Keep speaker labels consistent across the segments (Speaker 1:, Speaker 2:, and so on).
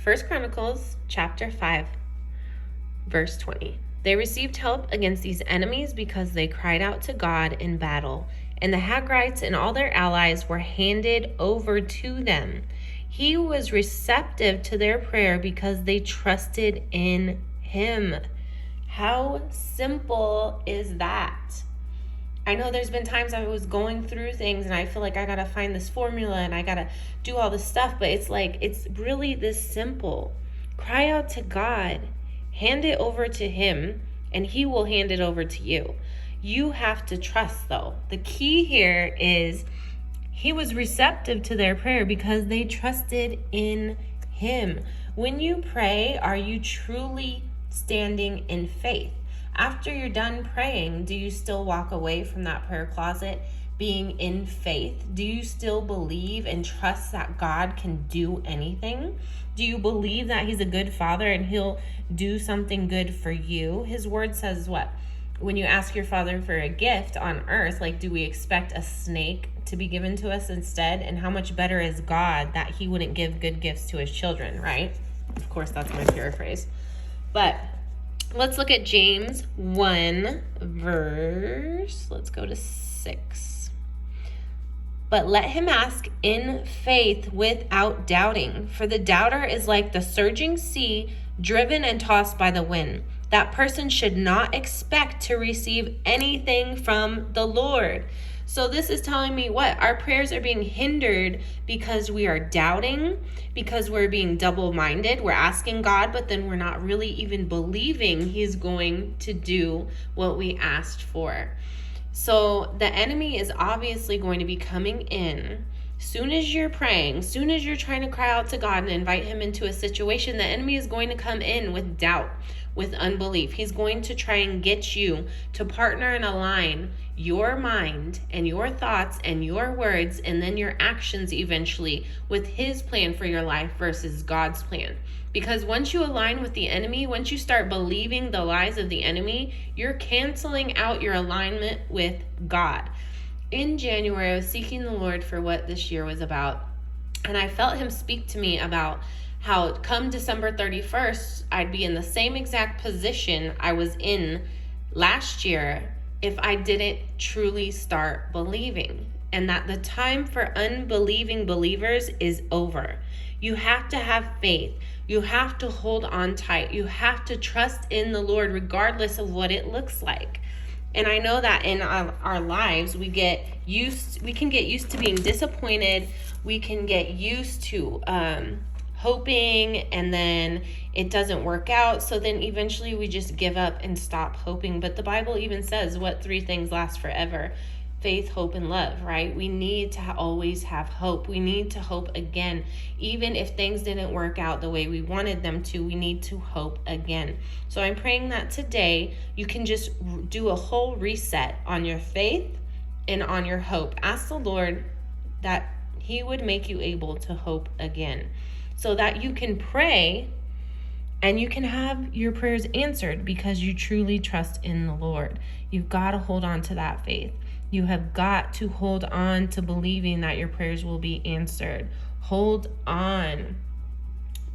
Speaker 1: 1 Chronicles chapter 5, verse 20. They received help against these enemies because they cried out to God in battle, and the Hagrites and all their allies were handed over to them. He was receptive to their prayer because they trusted in him. How simple is that? I know there's been times I was going through things and I feel like I gotta find this formula and I gotta do all this stuff, but it's like, it's really this simple. Cry out to God, hand it over to him, and he will hand it over to you. You have to trust though. The key here is he was receptive to their prayer because they trusted in him. When you pray, are you truly standing in faith? After you're done praying, do you still walk away from that prayer closet being in faith? Do you still believe and trust that God can do anything? Do you believe that he's a good father and he'll do something good for you? His word says what? When you ask your father for a gift on earth, like, do we expect a snake to be given to us instead? And how much better is God that he wouldn't give good gifts to his children, right? Of course, that's my paraphrase. But let's look at James 1 verse, let's go to 6. But let him ask in faith without doubting, for the doubter is like the surging sea, driven and tossed by the wind. That person should not expect to receive anything from the Lord. So this is telling me what? Our prayers are being hindered because we are doubting, because we're being double-minded. We're asking God, but then we're not really even believing he's going to do what we asked for. So the enemy is obviously going to be coming in. Soon as you're praying, soon as you're trying to cry out to God and invite him into a situation, the enemy is going to come in with doubt, with unbelief. He's going to try and get you to partner and align your mind and your thoughts and your words and then your actions eventually with his plan for your life versus God's plan. Because once you align with the enemy, once you start believing the lies of the enemy, you're canceling out your alignment with God. In January, I was seeking the Lord for what this year was about, and I felt him speak to me about how come December 31st, I'd be in the same exact position I was in last year if I didn't truly start believing, and that the time for unbelieving believers is over. You have to have faith. You have to hold on tight. You have to trust in the Lord regardless of what it looks like. And I know that in our lives, we can get used to being disappointed. We can get used to hoping, and then it doesn't work out. So then eventually we just give up and stop hoping. But the Bible even says what 3 things last forever: faith, hope, and love, right? We need to always have hope. We need to hope again. Even if things didn't work out the way we wanted them to, we need to hope again. So I'm praying that today you can just do a whole reset on your faith and on your hope. Ask the Lord that he would make you able to hope again, so that you can pray and you can have your prayers answered because you truly trust in the Lord. You've got to hold on to that faith. You have got to hold on to believing that your prayers will be answered. Hold on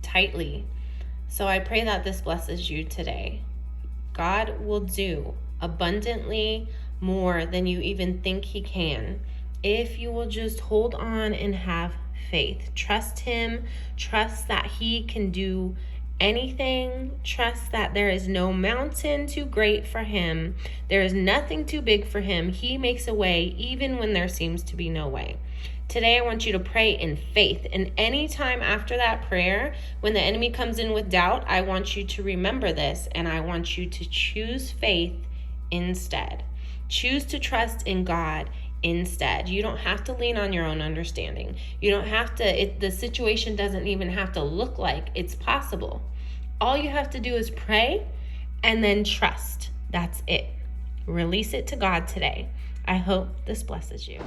Speaker 1: tightly. So I pray that this blesses you today. God will do abundantly more than you even think he can if you will just hold on and have faith. Trust him. Trust that he can do anything. Trust that there is no mountain too great for him. There is nothing too big for him. He makes a way even when there seems to be no way. Today, I want you to pray in faith. And anytime after that prayer, when the enemy comes in with doubt, I want you to remember this, and I want you to choose faith instead. Choose to trust in God instead. You don't have to lean on your own understanding. You don't have to, the situation doesn't even have to look like it's possible. All you have to do is pray and then trust. That's it. Release it to God today. I hope this blesses you.